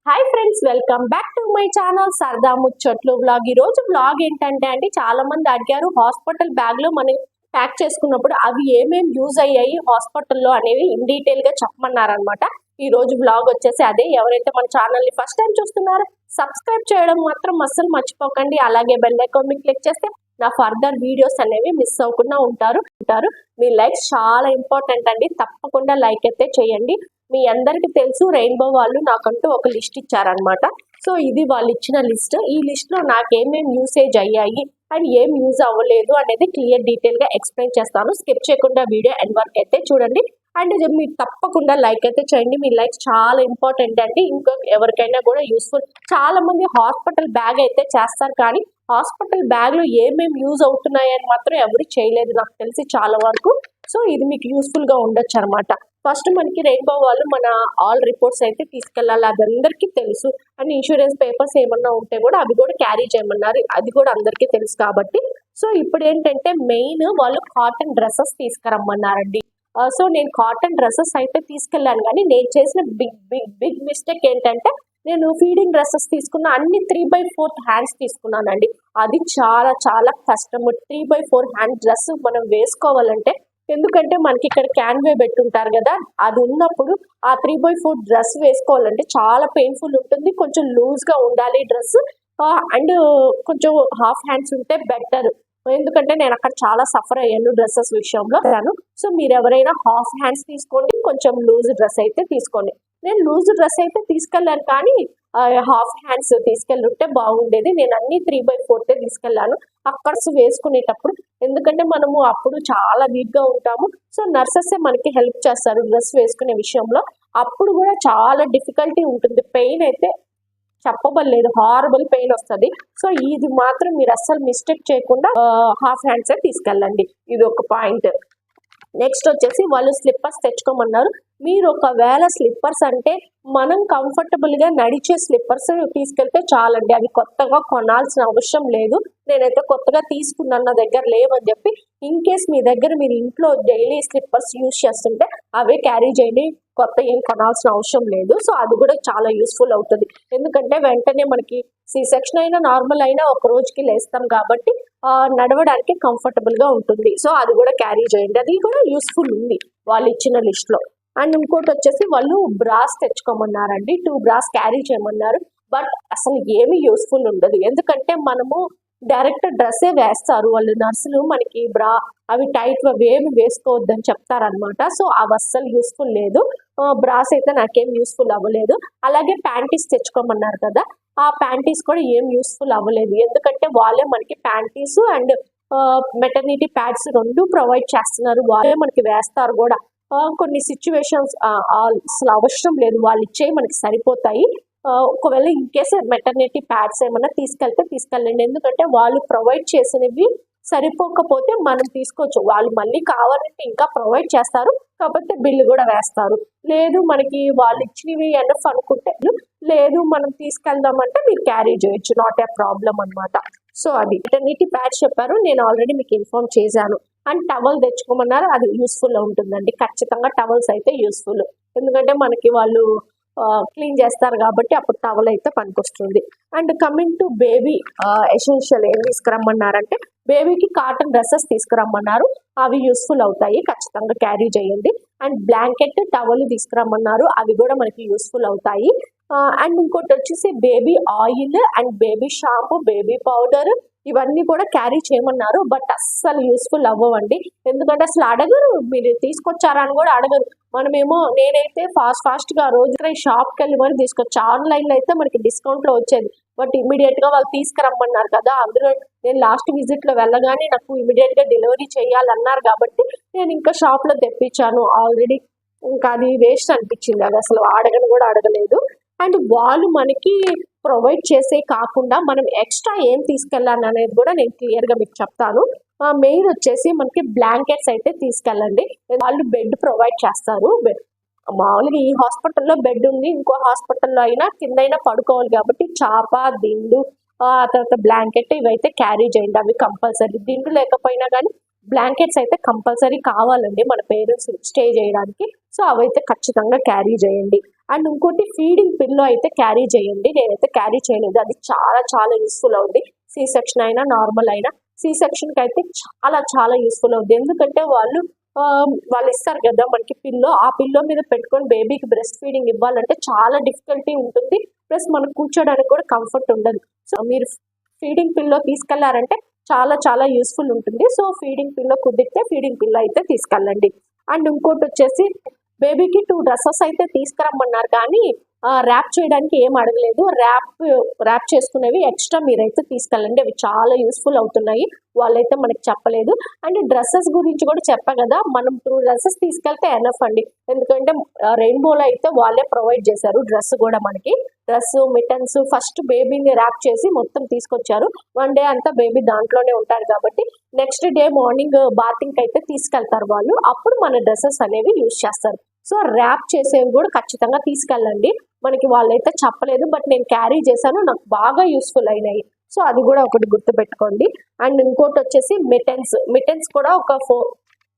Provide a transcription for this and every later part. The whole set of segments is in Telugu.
Hi friends, welcome back to my channel సరదా ముచ్చట్లు వ్లాగ్. ఈ రోజు వ్లాగ్ ఏంటంటే చాలా మంది అడిగారు హాస్పిటల్ బ్యాగ్ లో మనం ప్యాక్ చేసుకున్నప్పుడు అవి ఏమేమి యూజ్ అయ్యాయి హాస్పిటల్లో అనేవి ఇన్ డీటెయిల్ గా చెప్పమన్నారనమాట. ఈ రోజు వ్లాగ్ వచ్చేసి అదే. ఎవరైతే మన ఛానల్ ని ఫస్ట్ టైం చూస్తున్నారో సబ్స్క్రైబ్ చేయడం మాత్రం అస్సలు మర్చిపోకండి. అలాగే బెల్ ఐకాన్ మీద క్లిక్ చేస్తే నా ఫర్దర్ వీడియోస్ అనేవి మిస్ అవ్వకుండా ఉంటారు. మీ లైక్స్ చాలా ఇంపార్టెంట్ అండి. తప్పకుండా లైక్ అయితే చేయండి. మీ అందరికి తెలుసు, రెయిన్బో వాళ్ళు నాకంటూ ఒక లిస్ట్ ఇచ్చారనమాట. సో ఇది వాళ్ళు ఇచ్చిన లిస్ట్. ఈ లిస్ట్ లో నాకేమేమి యూసేజ్ అయ్యాయి అండ్ ఏం యూజ్ అవ్వలేదు అనేది క్లియర్ డీటెయిల్ గా ఎక్స్ప్లెయిన్ చేస్తాను. స్కిప్ చేయకుండా వీడియో ఎండ్ వరకు అయితే చూడండి. అండ్ మీరు తప్పకుండా లైక్ అయితే చేయండి. మీ లైక్స్ చాలా ఇంపార్టెంట్ అండి. ఇంకో ఎవరికైనా కూడా యూస్ఫుల్. చాలా మంది హాస్పిటల్ బ్యాగ్ అయితే చేస్తారు, కానీ హాస్పిటల్ బ్యాగ్ లో ఏమేమి యూజ్ అవుతున్నాయని మాత్రం ఎవరు చేయలేదు నాకు తెలిసి చాలా వరకు. సో ఇది మీకు యూస్ఫుల్ గా ఉండొచ్చు అనమాట. ఫస్ట్ మనకి రెయిన్బో వాళ్ళు మన ఆల్ రిపోర్ట్స్ అయితే తీసుకెళ్ళాలి, అది అందరికీ తెలుసు. అండ్ ఇన్సూరెన్స్ పేపర్స్ ఏమన్నా ఉంటే కూడా అవి కూడా క్యారీ చేయమన్నారు, అది కూడా అందరికీ తెలుసు కాబట్టి. సో ఇప్పుడు ఏంటంటే మెయిన్ వాళ్ళు కాటన్ డ్రెస్సెస్ తీసుకురమ్మన్నారండి. సో నేను కాటన్ డ్రెస్సెస్ అయితే తీసుకెళ్ళాను, కానీ నేను చేసిన బిగ్ మిస్టేక్ ఏంటంటే నేను ఫీడింగ్ డ్రెస్సెస్ తీసుకున్న అన్ని 3/4 హ్యాండ్స్ తీసుకున్నానండి. అది చాలా చాలా కష్టం. 3/4 హ్యాండ్ డ్రెస్ మనం వేసుకోవాలంటే, ఎందుకంటే మనకి ఇక్కడ క్యాన్వే పెట్టుంటారు కదా, అది ఉన్నప్పుడు ఆ 3/4 డ్రెస్ వేసుకోవాలంటే చాలా పెయిన్ఫుల్ ఉంటుంది. కొంచెం లూజ్ గా ఉండాలి డ్రెస్. అండ్ కొంచెం హాఫ్ హ్యాండ్స్ ఉంటే బెటర్, ఎందుకంటే నేను అక్కడ చాలా సఫర్ అయ్యాను డ్రెస్సెస్ విషయంలో. సో మీరు ఎవరైనా హాఫ్ హ్యాండ్స్ తీసుకోండి, కొంచెం లూజ్ డ్రెస్ అయితే తీసుకోండి. నేను లూజ్ డ్రెస్ అయితే తీసుకెళ్ళాను, కానీ హాఫ్ హ్యాండ్స్ తీసుకెళ్ళుంటే బాగుండేది. నేను అన్ని 3/4 తీసుకెళ్ళాను అక్కడ వేసుకునేటప్పుడు. ఎందుకంటే మనము అప్పుడు చాలా వీక్ గా ఉంటాము. సో నర్సెస్ మనకి హెల్ప్ చేస్తారు డ్రెస్ వేసుకునే విషయంలో. అప్పుడు కూడా చాలా డిఫికల్టీ ఉంటుంది. పెయిన్ అయితే చెప్పబడలేదు, హారబుల్ పెయిన్ వస్తుంది. సో ఇది మాత్రం మీరు అస్సలు మిస్టేక్ చేయకుండా హాఫ్ హ్యాండ్స్ తీసుకెళ్ళండి. ఇది ఒక పాయింట్. నెక్స్ట్ వచ్చేసి వాళ్ళు స్లిప్పర్స్ తెచ్చుకోమన్నారు. మీరు ఒకవేళ స్లిప్పర్స్ అంటే మనం కంఫర్టబుల్ గా నడిచే స్లిప్పర్స్ తీసుకెళ్తే చాలండి, అవి కొత్తగా కొనాల్సిన అవసరం లేదు. నేనైతే కొత్తగా తీసుకున్నాను, నా దగ్గర లేవని చెప్పి. ఇన్ కేస్ మీ దగ్గర మీరు ఇంట్లో డైలీ స్లిప్పర్స్ యూజ్ చేస్తుంటే అవే క్యారీ చేయండి, కొత్త ఏం కొనాల్సిన అవసరం లేదు. సో అది కూడా చాలా యూస్ఫుల్ అవుతుంది. ఎందుకంటే వెంటనే మనకి సి సెక్షన్ అయినా నార్మల్ అయినా ఒక రోజుకి లేస్తాం కాబట్టి నడవడానికి కంఫర్టబుల్ గా ఉంటుంది. సో అది కూడా క్యారీ చేయండి, అది కూడా యూస్ఫుల్ ఉంది వాళ్ళు ఇచ్చిన లిస్ట్ లో. అండ్ ఇంకోటి వచ్చేసి వాళ్ళు బ్రాస్ తెచ్చుకోమన్నారండి. 2 బ్రాస్ క్యారీ చేయమన్నారు. బట్ అసలు ఏమి యూస్ఫుల్ ఉండదు, ఎందుకంటే మనము డైరెక్ట్ డ్రెస్సే వేస్తారు వాళ్ళు నర్సులు. మనకి బ్రా అవి టైట్ ఏమి వేసుకోవద్దని చెప్తారనమాట. సో అవి అస్సలు యూస్ఫుల్ లేదు. బ్రాస్ అయితే నాకేం యూస్ఫుల్ అవ్వలేదు. అలాగే ప్యాంటీస్ తెచ్చుకోమన్నారు కదా, ఆ ప్యాంటీస్ కూడా ఏం యూస్ఫుల్ అవ్వలేదు. ఎందుకంటే వాళ్ళే మనకి panties and maternity pads 2 provide చేస్తున్నారు, వాళ్ళే మనకి వేస్తారు కూడా. కొన్ని సిచ్యువేషన్స్ అసలు అవసరం లేదు, వాళ్ళు ఇచ్చేవి మనకి సరిపోతాయి. ఒకవేళ ఇన్ కేసు మెటర్నిటీ ప్యాడ్స్ ఏమైనా తీసుకెళ్ళండి, ఎందుకంటే వాళ్ళు ప్రొవైడ్ చేసినవి సరిపోకపోతే మనం తీసుకోవచ్చు. వాళ్ళు మళ్ళీ కావాలంటే ఇంకా ప్రొవైడ్ చేస్తారు, కాకపోతే బిల్లు కూడా వేస్తారు. లేదు మనకి వాళ్ళు ఇచ్చినవి ఎనఫ్ అనుకుంటే, లేదు మనం తీసుకెళ్దామంటే మీరు క్యారీ చేయొచ్చు, నాట్ ఏ ప్రాబ్లం అనమాట. సో అది మెటర్నిటీ ప్యాడ్స్ చెప్పారు, నేను ఆల్రెడీ మీకు ఇన్ఫార్మ్ చేశాను. అండ్ టవల్ తెచ్చుకోమన్నారు, అది యూస్ఫుల్ ఉంటుందండి. ఖచ్చితంగా టవల్స్ అయితే యూస్ఫుల్, ఎందుకంటే మనకి వాళ్ళు క్లీన్ చేస్తారు కాబట్టి అప్పుడు టవల్ అయితే పనికొస్తుంది. And coming to baby essential ఏం తీసుకురమ్మన్నారంటే, బేబీకి కాటన్ డ్రెస్సెస్ తీసుకురమ్మన్నారు, అవి యూస్ఫుల్ అవుతాయి, ఖచ్చితంగా క్యారీ చేయండి. అండ్ బ్లాంకెట్ టవల్ తీసుకురమ్మన్నారు, అవి కూడా మనకి యూస్ఫుల్ అవుతాయి. అండ్ ఇంకోటి వచ్చేసి baby oil and baby shampoo, baby powder, ఇవన్నీ కూడా క్యారీ చేయమన్నారు. బట్ అస్సలు యూస్ఫుల్ అవ్వవండి, ఎందుకంటే అసలు అడగరు, మీరు తీసుకొచ్చారా అని కూడా అడగరు. మనమేమో నేనైతే ఫాస్ట్ గా రోజు షాప్కి వెళ్ళి మరి తీసుకొచ్చా. ఆన్లైన్ లో అయితే మనకి డిస్కౌంట్ లో వచ్చేది, బట్ ఇమీడియట్ గా వాళ్ళు తీసుకురమ్మన్నారు కదా. అందులో నేను లాస్ట్ విజిట్ లో వెళ్ళగానే నాకు ఇమీడియట్ గా డెలివరీ చేయాలన్నారు కాబట్టి నేను ఇంకా షాప్ లో తెప్పించాను ఆల్రెడీ. ఇంకా అది వేస్ట్ అనిపించింది, అది అసలు అడగలేదు. అండ్ వాళ్ళు మనకి ప్రొవైడ్ చేసే కాకుండా మనం ఎక్స్ట్రా ఏం తీసుకెళ్ళాలి అనేది కూడా నేను క్లియర్ గా మీకు చెప్తాను. మెయిన్ వచ్చేసి మనకి బ్లాంకెట్స్ అయితే తీసుకెళ్ళండి, వాళ్ళు బెడ్ ప్రొవైడ్ చేస్తారు. మామూలుగా ఈ హాస్పిటల్లో బెడ్ ఉంది, ఇంకో హాస్పిటల్లో అయినా కిందైనా పడుకోవాలి కాబట్టి చాప, దిండు, ఆ తర్వాత బ్లాంకెట్ ఇవైతే క్యారీ చేయండి, అవి కంపల్సరీ. దిండు లేకపోయినా కానీ బ్లాంకెట్స్ అయితే కంపల్సరీ కావాలండి మన పేరెంట్స్ స్టే చేయడానికి. సో అవైతే ఖచ్చితంగా క్యారీ చేయండి. అండ్ ఇంకోటి ఫీడింగ్ పిల్లో అయితే క్యారీ చేయండి. నేనైతే క్యారీ చేయలేదు, అది చాలా చాలా యూస్ఫుల్ అవుతుంది. సి సెక్షన్ అయినా నార్మల్ అయినా సి సెక్షన్కి అయితే చాలా చాలా యూస్ఫుల్ అవుతుంది. ఎందుకంటే వాళ్ళు ఇస్తారు కదా మనకి పిల్లో, ఆ పిల్లో మీద పెట్టుకొని బేబీకి బ్రెస్ట్ ఫీడింగ్ ఇవ్వాలంటే చాలా డిఫికల్టీ ఉంటుంది. ప్లస్ మనకు కూర్చోడానికి కూడా కంఫర్ట్ ఉండదు. సో మీరు ఫీడింగ్ పిల్లో తీసుకెళ్లారంటే చాలా చాలా యూస్ఫుల్ ఉంటుంది. సో ఫీడింగ్ పిల్లో కుదిరితే ఫీడింగ్ పిల్లో అయితే తీసుకెళ్ళండి. అండ్ ఇంకోటి వచ్చేసి బేబీకి 2 డ్రెస్సెస్ అయితే తీసుకురమ్మన్నారు, కానీ ర్యాప్ చేయడానికి ఏం అడగలేదు. ర్యాప్ చేసుకునేవి ఎక్స్ట్రా మీరైతే తీసుకెళ్ళండి, అవి చాలా యూస్ఫుల్ అవుతున్నాయి. వాళ్ళైతే మనకి చెప్పలేదు. అండ్ డ్రెస్సెస్ గురించి కూడా చెప్పా కదా, మనం 2 డ్రెస్సెస్ తీసుకెళ్తే ఎనఫ్ అండి. ఎందుకంటే రెయిన్బోలో అయితే వాళ్ళే ప్రొవైడ్ చేశారు డ్రెస్ కూడా మనకి. డ్రెస్, మిటన్స్ ఫస్ట్ బేబీని ర్యాప్ చేసి మొత్తం తీసుకొచ్చారు. 1 డే అంతా బేబీ దాంట్లోనే ఉంటారు కాబట్టి నెక్స్ట్ డే మార్నింగ్ బాతింగ్ అయితే తీసుకెళ్తారు వాళ్ళు. అప్పుడు మన డ్రెస్సెస్ అనేవి యూజ్ చేస్తారు. సో ర్యాప్ చేసేవి కూడా ఖచ్చితంగా తీసుకెళ్ళండి. మనకి వాళ్ళైతే చెప్పలేదు, బట్ నేను క్యారీ చేశాను, నాకు బాగా యూస్ఫుల్ అయినాయి. సో అది కూడా ఒకటి గుర్తుపెట్టుకోండి. అండ్ ఇంకోటి వచ్చేసి మిటన్స్ కూడా ఒక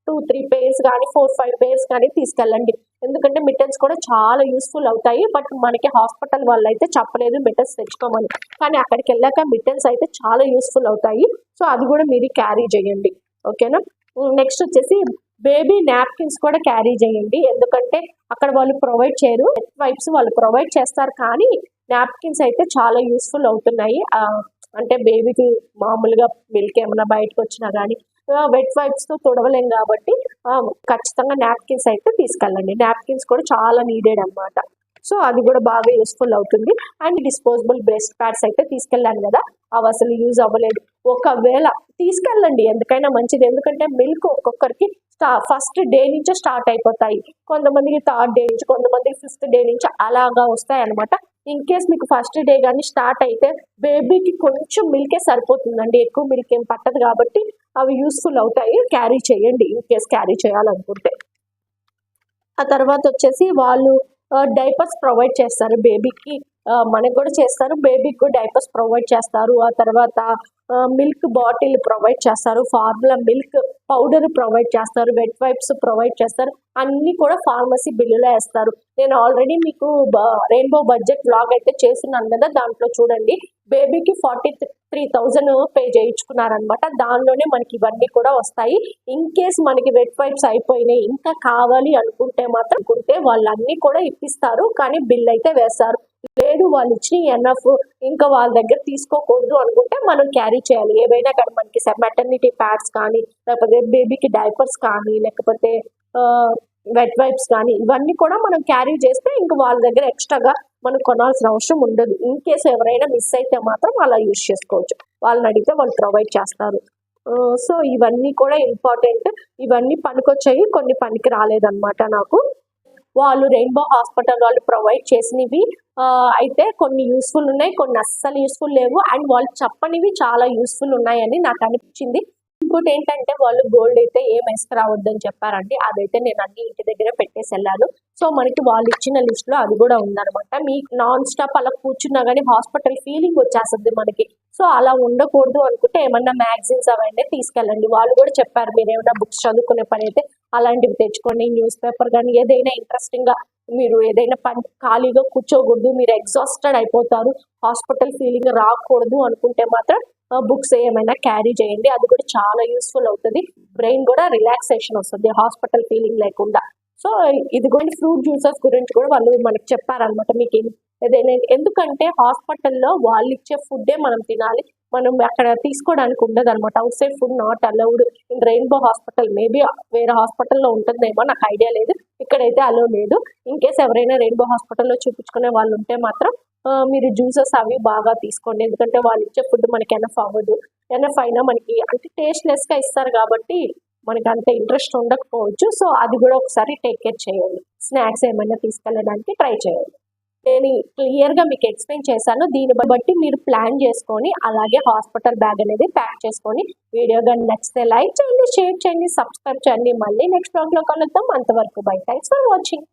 2-3 పేర్స్ కానీ 4-5 పేర్స్ కానీ తీసుకెళ్ళండి. ఎందుకంటే మిటన్స్ కూడా చాలా యూస్ఫుల్ అవుతాయి. బట్ మనకి హాస్పిటల్ వాళ్ళు అయితే చెప్పలేదు మిటన్స్ తెచ్చుకోమని, కానీ అక్కడికి వెళ్ళాక మిటన్స్ అయితే చాలా యూస్ఫుల్ అవుతాయి. సో అది కూడా మీరు క్యారీ చేయండి, ఓకేనా. నెక్స్ట్ వచ్చేసి బేబీ నాప్కిన్స్ కూడా క్యారీ చేయండి. ఎందుకంటే అక్కడ వాళ్ళు ప్రొవైడ్ చేయరు, వెట్ వైప్స్ వాళ్ళు ప్రొవైడ్ చేస్తారు, కానీ నాప్కిన్స్ అయితే చాలా యూస్ఫుల్ అవుతున్నాయి. అంటే బేబీకి మామూలుగా మిల్క్ ఏమైనా బయటకు వచ్చినా కానీ వెట్ వైప్స్ తో తుడవలేం కాబట్టి ఖచ్చితంగా నాప్కిన్స్ అయితే తీసుకెళ్ళండి. నాప్కిన్స్ కూడా చాలా నీడెడ్ అన్నమాట. సో అది కూడా బాగా యూస్ఫుల్ అవుతుంది. అండ్ డిస్పోజబుల్ బ్రెస్ట్ ప్యాడ్స్ అయితే తీసుకెళ్ళాను కదా, అవి అసలు యూజ్ అవ్వలేదు. ఒకవేళ తీసుకెళ్ళండి, ఎందుకైనా మంచిది. ఎందుకంటే మిల్క్ ఒక్కొక్కరికి ఫస్ట్ డే నుంచే స్టార్ట్ అయిపోతాయి, కొంతమందికి 3rd డే నుంచి, కొంతమందికి 5th డే నుంచి అలాగా వస్తాయి అనమాట. ఇన్ కేస్ మీకు ఫస్ట్ డే కానీ స్టార్ట్ అయితే బేబీకి కొంచెం మిల్కే సరిపోతుందండి, ఎక్కువ మిల్క్ ఏం పట్టదు కాబట్టి అవి యూస్ఫుల్ అవుతాయి. క్యారీ చేయండి ఇన్ కేస్ క్యారీ చేయాలనుకుంటే. ఆ తర్వాత వచ్చేసి వాళ్ళు డైపర్స్ ప్రొవైడ్ చేస్తారు బేబీకి, మనకు కూడా చేస్తారు, బేబీకి కూడా డైపర్స్ ప్రొవైడ్ చేస్తారు. ఆ తర్వాత మిల్క్ బాటిల్ ప్రొవైడ్ చేస్తారు, ఫార్ములా మిల్క్ పౌడర్ ప్రొవైడ్ చేస్తారు, వెట్ వైప్స్ ప్రొవైడ్ చేస్తారు. అన్ని కూడా ఫార్మసీ బిల్లులో వేస్తారు. నేను ఆల్రెడీ మీకు రెయిన్బో బడ్జెట్ వ్లాగ్ అయితే చేస్తున్నాను కదా, దాంట్లో చూడండి. బేబీకి 43,000 పే చేయించుకున్నారనమాట. దానిలోనే మనకి ఇవన్నీ కూడా వస్తాయి. ఇన్ కేస్ మనకి వెట్ వైప్స్ అయిపోయినాయి, ఇంకా కావాలి అనుకుంటే మాత్రం వాళ్ళన్నీ కూడా ఇప్పిస్తారు, కానీ బిల్ అయితే వేస్తారు. లేదు వాళ్ళు ఇచ్చిన ఎన్ఎఫ్ ఇంకా వాళ్ళ దగ్గర తీసుకోకూడదు అనుకుంటే మనం క్యారీ చేయాలి. ఏవైనా కానీ మనకి మెటర్నిటీ ప్యాడ్స్ కానీ, లేకపోతే బేబీకి డైపర్స్ కానీ, లేకపోతే వెట్ వైప్స్ కానీ, ఇవన్నీ కూడా మనం క్యారీ చేస్తే ఇంకా వాళ్ళ దగ్గర ఎక్స్ట్రాగా మనం కొనాల్సిన అవసరం ఉండదు. ఇన్ కేసు ఎవరైనా మిస్ అయితే మాత్రం అలా యూజ్ చేసుకోవచ్చు, వాళ్ళని అడిగితే వాళ్ళు ప్రొవైడ్ చేస్తారు. సో ఇవన్నీ కూడా ఇంపార్టెంట్. ఇవన్నీ పనికొచ్చాయి, కొన్ని పనికి రాలేదన్నమాట నాకు. వాళ్ళు రెయిన్బో హాస్పిటల్ వాళ్ళు ప్రొవైడ్ చేసినవి అయితే కొన్ని యూస్ఫుల్ ఉన్నాయి, కొన్ని అస్సలు యూస్ఫుల్ లేవు. అండ్ వాళ్ళు చెప్పనివి చాలా యూస్ఫుల్ ఉన్నాయని నాకు అనిపించింది. ఇంకోటి ఏంటంటే వాళ్ళు గోల్డ్ అయితే ఏం వేసుకురావద్దని చెప్పారండి, అదైతే నేను అన్ని ఇంటి దగ్గర పెట్టేసి వెళ్ళాను. సో మనకి వాళ్ళు ఇచ్చిన లిస్ట్ లో అది కూడా ఉందన్నమాట. మీకు నాన్ స్టాప్ అలా కూర్చున్నా కానీ హాస్పిటల్ ఫీలింగ్ వచ్చేస్తుంది మనకి. సో అలా ఉండకూడదు అనుకుంటే ఏమన్నా మ్యాగజైన్స్ అవన్నీ తీసుకెళ్ళండి. వాళ్ళు కూడా చెప్పారు, మీరు ఏమైనా బుక్స్ చదువుకునే పని అయితే అలాంటివి తెచ్చుకోండి, న్యూస్ పేపర్ కానీ ఏదైనా ఇంట్రెస్టింగ్ గా, మీరు ఏదైనా పని ఖాళీగా కూర్చోకూడదు, మీరు ఎగ్జాస్టెడ్ అయిపోతారు, హాస్పిటల్ ఫీలింగ్ రాకూడదు అనుకుంటే మాత్రం బుక్స్ ఏమైనా క్యారీ చేయండి. అది కూడా చాలా యూస్ఫుల్ అవుతుంది, బ్రెయిన్ కూడా రిలాక్సేషన్ వస్తుంది హాస్పిటల్ ఫీలింగ్ లేకుండా. సో ఇదిగోండి ఫ్రూట్ జ్యూసెస్ గురించి కూడా వాళ్ళు మనకి చెప్పారనమాట. మీకు ఏదైనా, ఎందుకంటే హాస్పిటల్లో వాళ్ళు ఇచ్చే ఫుడ్డే మనం తినాలి, మనం అక్కడ తీసుకోవడానికి ఉండదు అనమాట. Out side food not allowed in rainbow hospital. Maybe వేరే హాస్పిటల్లో ఉంటుందేమో, నాకు ఐడియా లేదు, ఇక్కడైతే అలో లేదు. ఇన్ కేస్ ఎవరైనా రెయిన్బో హాస్పిటల్లో చూపించుకునే వాళ్ళు ఉంటే మాత్రం మీరు జ్యూసెస్ అవి బాగా తీసుకోండి. ఎందుకంటే వాళ్ళు ఇచ్చే ఫుడ్ మనకి ఎనఫ్ అవ్వదు, ఎనఫ్ అయినా మనకి అంటే టేస్ట్లెస్ గా ఇస్తారు కాబట్టి మనకి అంత ఇంట్రెస్ట్ ఉండకపోవచ్చు. సో అది కూడా ఒకసారి టేక్ కేర్ చేయండి. స్నాక్స్ ఏమైనా తీసుకెళ్ళడానికి ట్రై చేయండి. నేను క్లియర్ గా మీకు ఎక్స్ప్లెయిన్ చేశాను, దీన్ని బట్టి మీరు ప్లాన్ చేసుకొని అలాగే హాస్పిటల్ బ్యాగ్ అనేది ప్యాక్ చేసుకొని, వీడియో కానీ నచ్చితే లైక్ చేయండి, షేర్ చేయండి, సబ్స్క్రైబ్ చేయండి. మళ్ళీ నెక్స్ట్ బ్లాగ్ లో కలుద్దాం. అంతవరకు బై, థ్యాంక్స్ ఫర్ వాచింగ్.